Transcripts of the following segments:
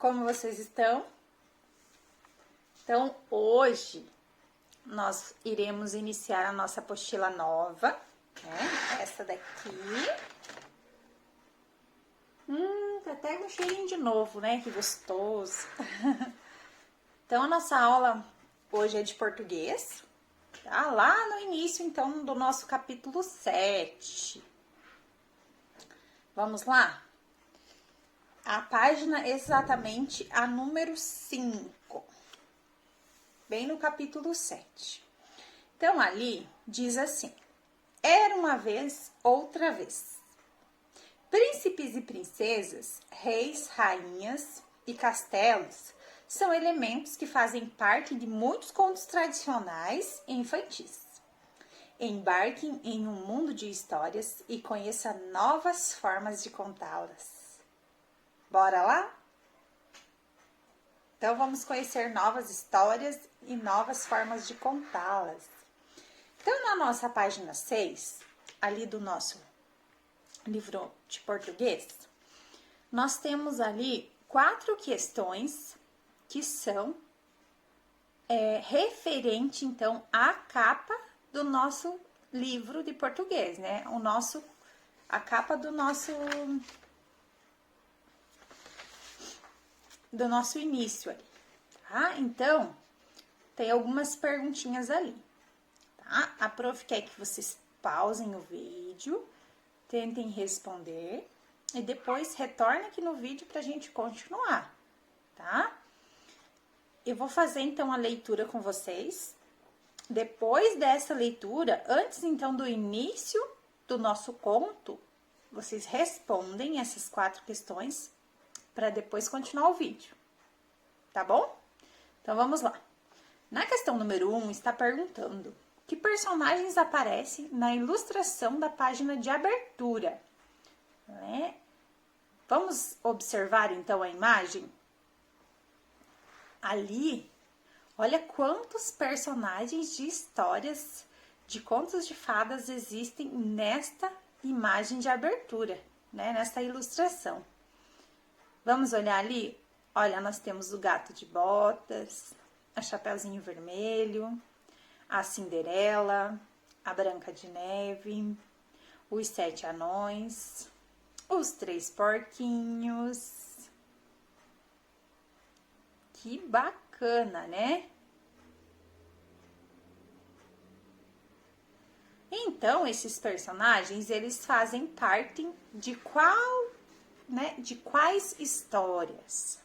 como vocês estão? Então, hoje nós iremos iniciar a nossa apostila nova, né? Essa daqui. Tá até com cheirinho de novo, né? Que gostoso. Então, a nossa aula hoje é de português, tá? Lá no início, então, do nosso capítulo 7. Vamos lá? A página exatamente a número 5. Bem no capítulo 7. Então, ali diz assim: era uma vez, outra vez. Príncipes e princesas, reis, rainhas e castelos são elementos que fazem parte de muitos contos tradicionais e infantis. Embarquem em um mundo de histórias e conheça novas formas de contá-las. Bora lá? Então, vamos conhecer novas histórias e novas formas de contá-las. Então, na nossa página 6, ali do nosso livro de português, nós temos ali 4 questões que são referente, então, à capa do nosso livro de português, né? A capa do nosso início ali, tá? Então, tem algumas perguntinhas ali, tá? A prof quer que vocês pausem o vídeo, tentem responder e depois retornem aqui no vídeo pra gente continuar, tá? Eu vou fazer, então, a leitura com vocês. Depois dessa leitura, antes, então, do início do nosso conto, vocês respondem essas 4 questões para depois continuar o vídeo, tá bom? Então, vamos lá. Na questão número 1, está perguntando: que personagens aparecem na ilustração da página de abertura? Né? Vamos observar, então, a imagem? Ali, olha quantos personagens de histórias de contos de fadas existem nesta imagem de abertura, né? Nesta ilustração. Vamos olhar ali? Olha, nós temos o Gato de Botas, a Chapeuzinho Vermelho, a Cinderela, a Branca de Neve, os 7 anões, os 3 porquinhos. Que bacana, né? Então, esses personagens, eles fazem parte de de quais histórias?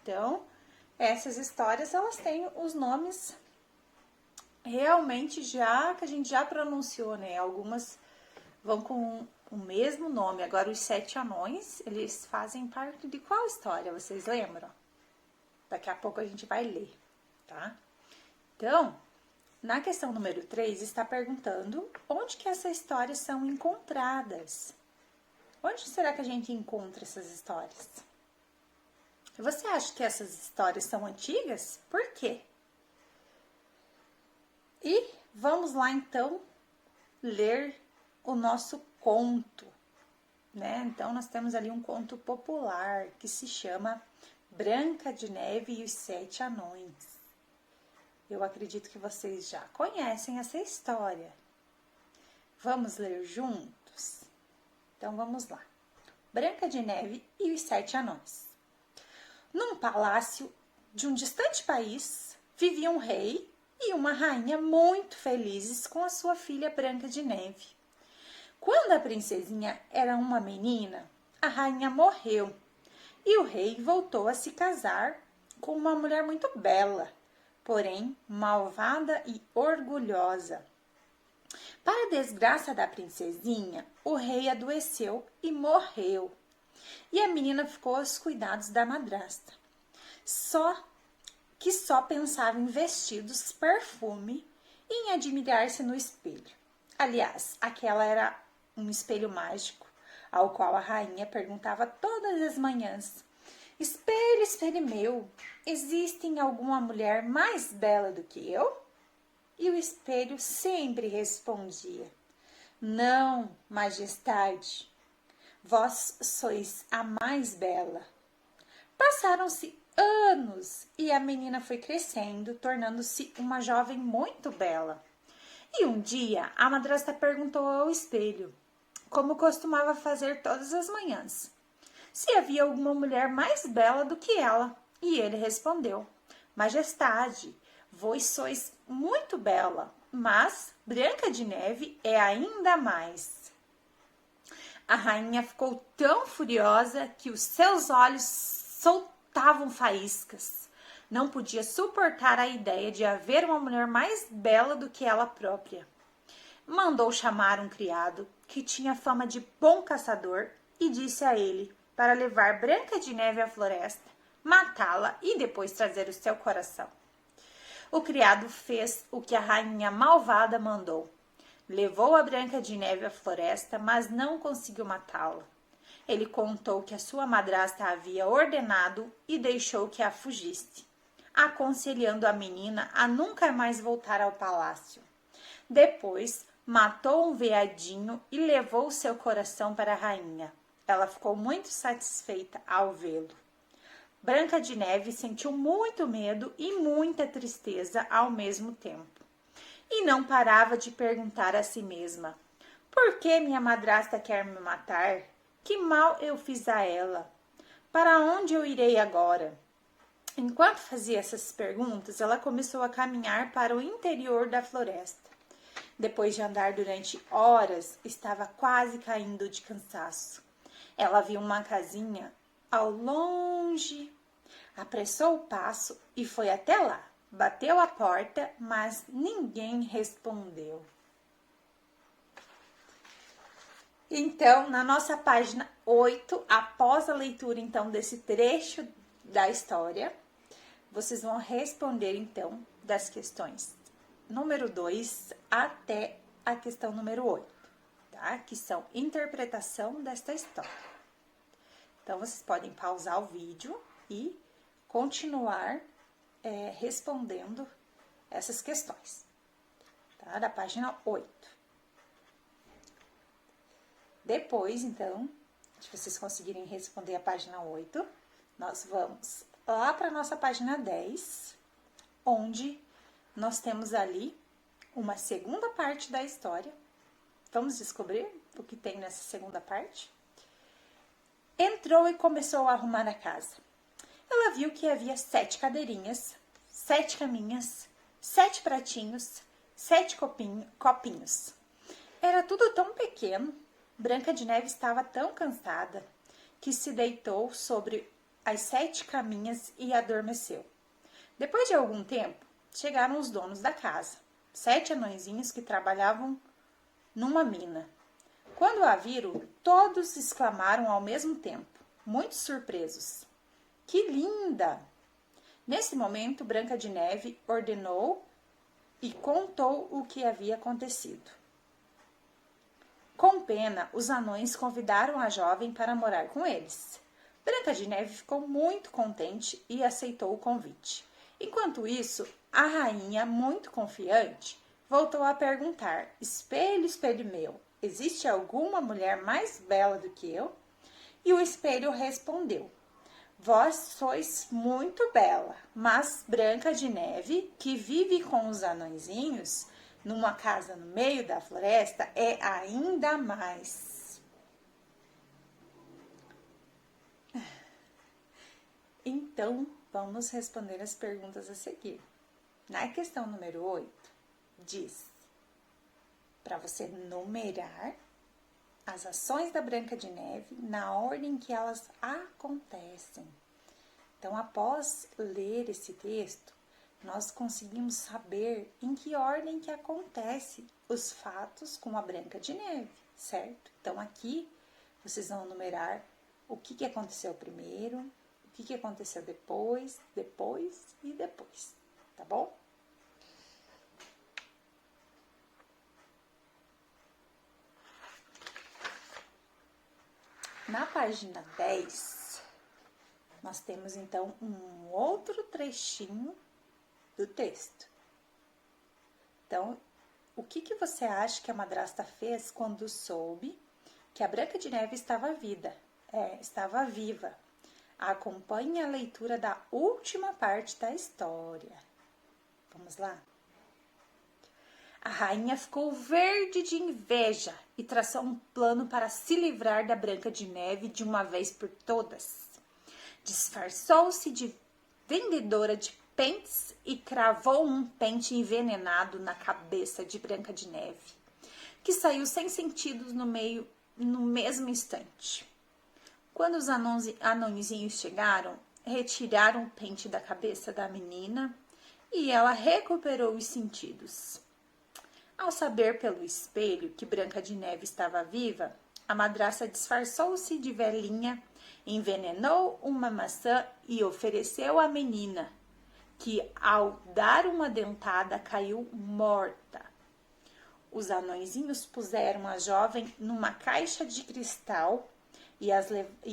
Então, essas histórias, elas têm os nomes realmente que a gente já pronunciou, né? Algumas vão com o mesmo nome. Agora, os 7 anões, eles fazem parte de qual história? Vocês lembram? Daqui a pouco a gente vai ler, tá? Então, na questão número 3, está perguntando onde que essas histórias são encontradas. Onde será que a gente encontra essas histórias? Você acha que essas histórias são antigas? Por quê? E vamos lá, então, ler o nosso conto, né? Então, nós temos ali um conto popular que se chama Branca de Neve e os 7 anões. Eu acredito que vocês já conhecem essa história. Vamos ler juntos? Então, vamos lá. Branca de Neve e os 7 anões. Num palácio de um distante país, vivia um rei e uma rainha muito felizes com a sua filha Branca de Neve. Quando a princesinha era uma menina, a rainha morreu e o rei voltou a se casar com uma mulher muito bela, porém malvada e orgulhosa. Para a desgraça da princesinha, o rei adoeceu e morreu. E a menina ficou aos cuidados da madrasta. Só pensava em vestidos, perfume e em admirar-se no espelho. Aliás, aquela era um espelho mágico, ao qual a rainha perguntava todas as manhãs: espelho, espelho meu, existe alguma mulher mais bela do que eu? E o espelho sempre respondia: não, majestade, vós sois a mais bela. Passaram-se anos e a menina foi crescendo, tornando-se uma jovem muito bela. E um dia a madrasta perguntou ao espelho, como costumava fazer todas as manhãs, se havia alguma mulher mais bela do que ela. E ele respondeu: Majestade, vós sois muito bela, mas Branca de Neve é ainda mais. A rainha ficou tão furiosa que os seus olhos soltavam faíscas. Não podia suportar a ideia de haver uma mulher mais bela do que ela própria. Mandou chamar um criado que tinha fama de bom caçador e disse a ele para levar Branca de Neve à floresta, matá-la e depois trazer o seu coração. O criado fez o que a rainha malvada mandou. Levou a Branca de Neve à floresta, mas não conseguiu matá-la. Ele contou que a sua madrasta havia ordenado e deixou que a fugisse, aconselhando a menina a nunca mais voltar ao palácio. Depois, matou um veadinho e levou seu coração para a rainha. Ela ficou muito satisfeita ao vê-lo. Branca de Neve sentiu muito medo e muita tristeza ao mesmo tempo. E não parava de perguntar a si mesma: por que minha madrasta quer me matar? Que mal eu fiz a ela? Para onde eu irei agora? Enquanto fazia essas perguntas, ela começou a caminhar para o interior da floresta. Depois de andar durante horas, estava quase caindo de cansaço. Ela viu uma casinha ao longe. Apressou o passo e foi até lá. Bateu a porta, mas ninguém respondeu. Então, na nossa página 8, após a leitura então desse trecho da história, vocês vão responder então das questões número 2 até a questão número 8, tá? Que são interpretação desta história. Então, vocês podem pausar o vídeo e continuar respondendo essas questões, tá? Da página 8. Depois, então, se vocês conseguirem responder a página 8, nós vamos lá para a nossa página 10, onde nós temos ali uma segunda parte da história. Vamos descobrir o que tem nessa segunda parte? Entrou e começou a arrumar a casa. Ela viu que havia 7 cadeirinhas, 7 caminhas, 7 pratinhos, 7 copinhos. Era tudo tão pequeno. Branca de Neve estava tão cansada que se deitou sobre as 7 caminhas e adormeceu. Depois de algum tempo, chegaram os donos da casa, 7 anõezinhos que trabalhavam numa mina. Quando a viram, todos exclamaram ao mesmo tempo, muito surpresos: que linda! Nesse momento, Branca de Neve ordenou e contou o que havia acontecido. Com pena, os anões convidaram a jovem para morar com eles. Branca de Neve ficou muito contente e aceitou o convite. Enquanto isso, a rainha, muito confiante, voltou a perguntar: espelho, espelho meu, existe alguma mulher mais bela do que eu? E o espelho respondeu: vós sois muito bela, mas Branca de Neve, que vive com os anõezinhos numa casa no meio da floresta, é ainda mais. Então, vamos responder as perguntas a seguir. Na questão número 8, diz para você numerar as ações da Branca de Neve na ordem que elas acontecem. Então, após ler esse texto, nós conseguimos saber em que ordem que acontece os fatos com a Branca de Neve, certo? Então, aqui vocês vão numerar o que aconteceu primeiro, o que aconteceu depois e depois, tá bom? Na página 10, nós temos então um outro trechinho do texto. Então, o que você acha que a madrasta fez quando soube que a Branca de Neve estava viva? Acompanhe a leitura da última parte da história. Vamos lá? A rainha ficou verde de inveja e traçou um plano para se livrar da Branca de Neve de uma vez por todas. Disfarçou-se de vendedora de pentes e cravou um pente envenenado na cabeça de Branca de Neve, que saiu sem sentidos no mesmo instante. Quando os anõezinhos chegaram, retiraram o pente da cabeça da menina e ela recuperou os sentidos. Ao saber pelo espelho que Branca de Neve estava viva, a madraça disfarçou-se de velhinha, envenenou uma maçã e ofereceu à menina, que ao dar uma dentada caiu morta. Os anõezinhos puseram a jovem numa caixa de cristal e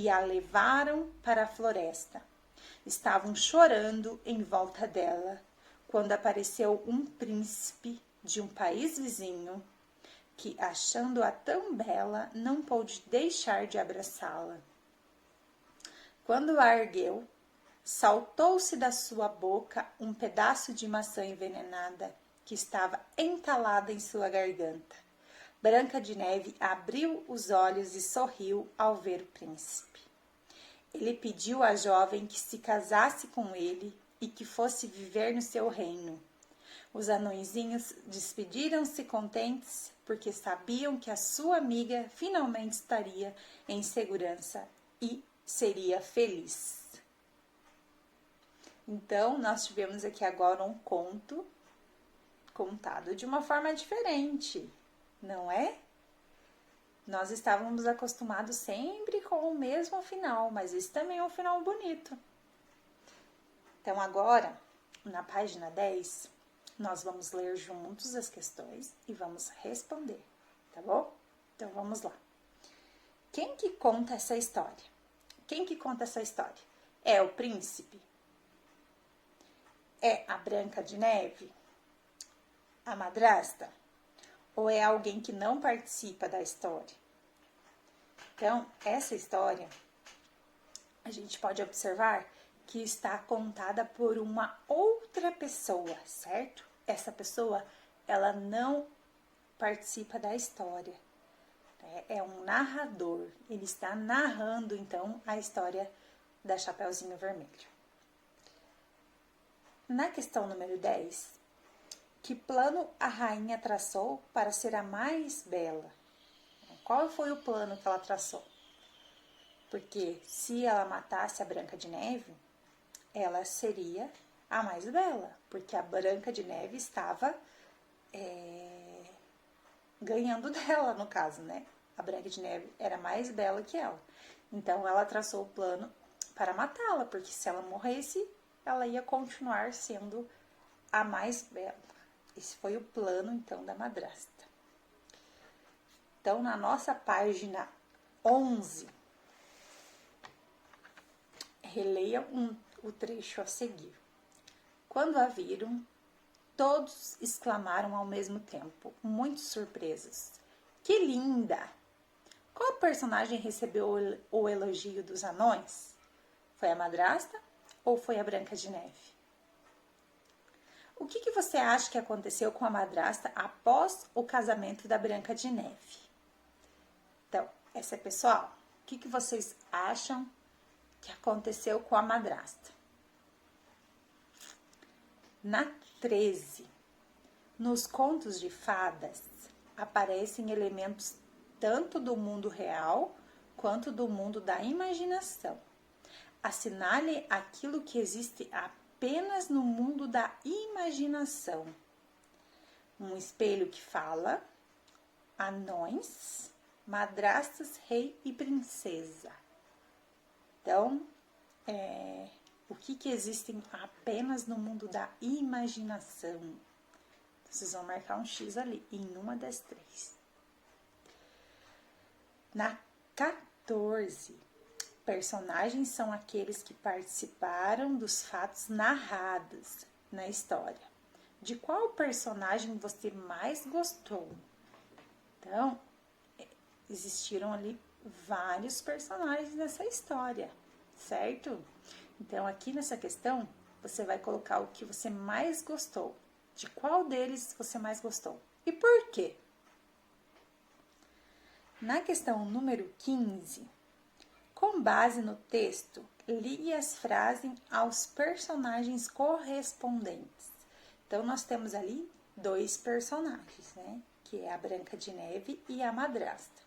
a levaram para a floresta. Estavam chorando em volta dela, quando apareceu um príncipe de um país vizinho, que, achando-a tão bela, não pôde deixar de abraçá-la. Quando a ergueu, saltou-se da sua boca um pedaço de maçã envenenada que estava entalada em sua garganta. Branca de Neve abriu os olhos e sorriu ao ver o príncipe. Ele pediu à jovem que se casasse com ele e que fosse viver no seu reino. Os anõezinhos despediram-se contentes porque sabiam que a sua amiga finalmente estaria em segurança e seria feliz. Então, nós tivemos aqui agora um conto contado de uma forma diferente, não é? Nós estávamos acostumados sempre com o mesmo final, mas esse também é um final bonito. Então, agora, na página 10, nós vamos ler juntos as questões e vamos responder, tá bom? Então, vamos lá. Quem que conta essa história? Quem que conta essa história? É o príncipe? É a Branca de Neve? A madrasta? Ou é alguém que não participa da história? Então, essa história, a gente pode observar que está contada por uma outra pessoa, certo? Essa pessoa, ela não participa da história. É um narrador. Ele está narrando, então, a história da Chapeuzinho Vermelho. Na questão número 10, que plano a rainha traçou para ser a mais bela? Qual foi o plano que ela traçou? Porque se ela matasse a Branca de Neve, ela seria a mais bela, porque a Branca de Neve estava ganhando dela, no caso, né? A Branca de Neve era mais bela que ela. Então, ela traçou o plano para matá-la, porque se ela morresse, ela ia continuar sendo a mais bela. Esse foi o plano, então, da madrasta. Então, na nossa página 11, releia o trecho a seguir. Quando a viram, todos exclamaram ao mesmo tempo, muito surpresos. Que linda! Qual personagem recebeu o elogio dos anões? Foi a madrasta ou foi a Branca de Neve? O que você acha que aconteceu com a madrasta após o casamento da Branca de Neve? Então, essa é pessoal. O que vocês acham que aconteceu com a madrasta? Na 13, nos contos de fadas, aparecem elementos tanto do mundo real quanto do mundo da imaginação. Assinale aquilo que existe apenas no mundo da imaginação. Um espelho que fala, anões, madrastas, rei e princesa. Então, o que existem apenas no mundo da imaginação? Vocês vão marcar um X ali, em uma das 3. Na 14, personagens são aqueles que participaram dos fatos narrados na história. De qual personagem você mais gostou? Então, existiram ali vários personagens nessa história, certo? Então, aqui nessa questão, você vai colocar o que você mais gostou. De qual deles você mais gostou? E por quê? Na questão número 15, com base no texto, ligue as frases aos personagens correspondentes. Então, nós temos ali 2 personagens, né? Que é a Branca de Neve e a madrasta.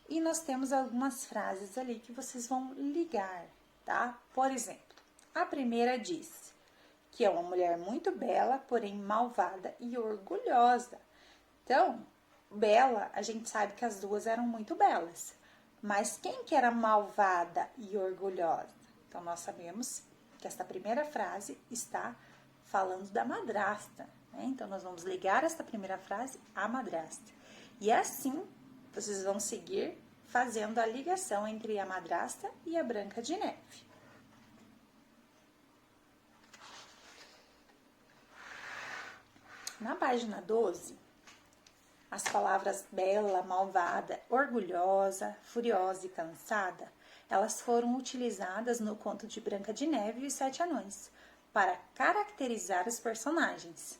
E nós temos algumas frases ali que vocês vão ligar, tá? Por exemplo, a primeira diz que é uma mulher muito bela, porém malvada e orgulhosa. Então, bela, a gente sabe que as duas eram muito belas. Mas quem que era malvada e orgulhosa? Então, nós sabemos que esta primeira frase está falando da madrasta, né? Então, nós vamos ligar esta primeira frase à madrasta. E assim, vocês vão seguir fazendo a ligação entre a madrasta e a Branca de Neve. Na página 12, as palavras bela, malvada, orgulhosa, furiosa e cansada, elas foram utilizadas no conto de Branca de Neve e os Sete Anões para caracterizar os personagens,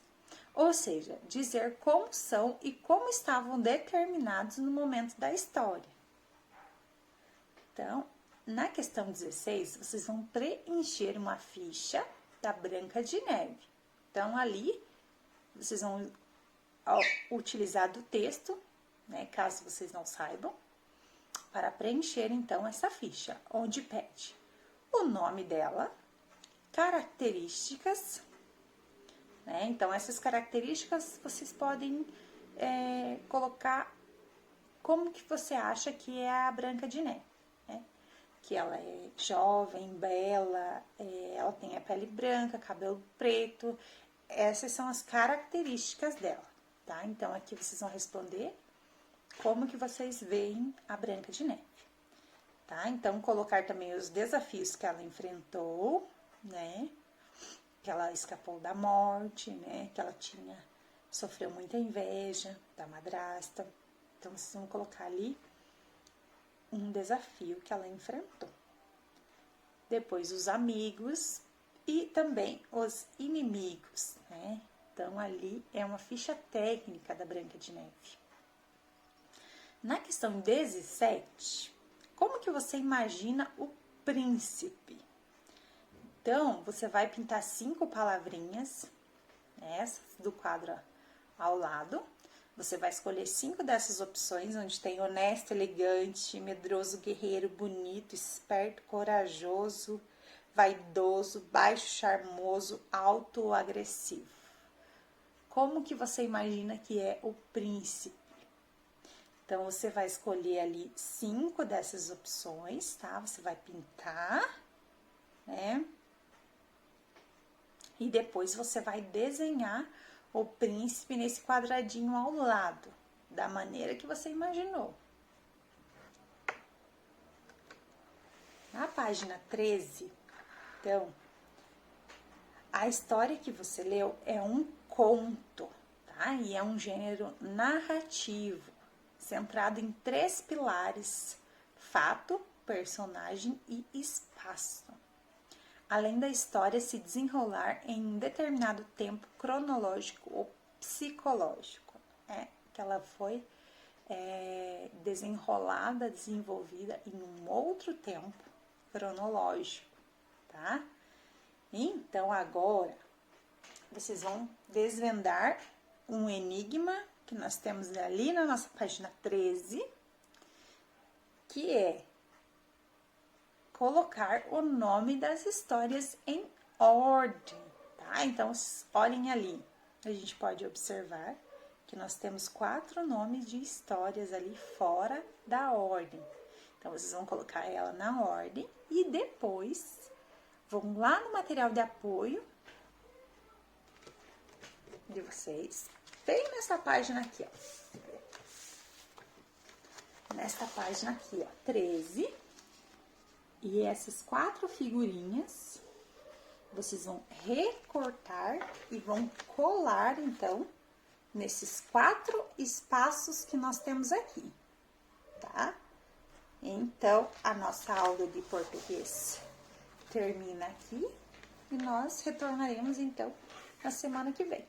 ou seja, dizer como são e como estavam determinados no momento da história. Então, na questão 16, vocês vão preencher uma ficha da Branca de Neve. Então, ali, vocês vão utilizar do texto, né, caso vocês não saibam, para preencher, então, essa ficha, onde pede o nome dela, características, né? Então, essas características vocês podem colocar como que você acha que é a Branca de Neve, né? Que ela é jovem, bela, ela tem a pele branca, cabelo preto. Essas são as características dela, tá? Então, aqui vocês vão responder como que vocês veem a Branca de Neve, tá? Então, colocar também os desafios que ela enfrentou, né? Que ela escapou da morte, né? Que ela sofreu muita inveja da madrasta. Então, vocês vão colocar ali um desafio que ela enfrentou. Depois, os amigos e também os inimigos, né? Então, ali é uma ficha técnica da Branca de Neve. Na questão 17, como que você imagina o príncipe? Então, você vai pintar 5 palavrinhas, essas do quadro ao lado. Você vai escolher 5 dessas opções, onde tem honesto, elegante, medroso, guerreiro, bonito, esperto, corajoso, vaidoso, baixo, charmoso, alto, agressivo. Como que você imagina que é o príncipe? Então, você vai escolher ali 5 dessas opções, tá? Você vai pintar, né? E depois você vai desenhar o príncipe nesse quadradinho ao lado, da maneira que você imaginou. Na página 13, então, a história que você leu é um conto, tá? E é um gênero narrativo, centrado em 3 pilares: fato, personagem e espaço. Além da história se desenrolar em um determinado tempo cronológico ou psicológico, que ela foi desenrolada, desenvolvida em um outro tempo cronológico, tá? Então, agora, vocês vão desvendar um enigma que nós temos ali na nossa página 13, que é colocar o nome das histórias em ordem, tá? Então, olhem ali. A gente pode observar que nós temos 4 nomes de histórias ali fora da ordem. Então, vocês vão colocar ela na ordem e depois vão lá no material de apoio de vocês, bem nessa página aqui, ó. Nesta página aqui, ó, 13. E essas 4 figurinhas, vocês vão recortar e vão colar, então, nesses 4 espaços que nós temos aqui, tá? Então, a nossa aula de português termina aqui e nós retornaremos então na semana que vem.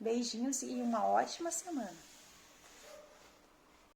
Beijinhos e uma ótima semana.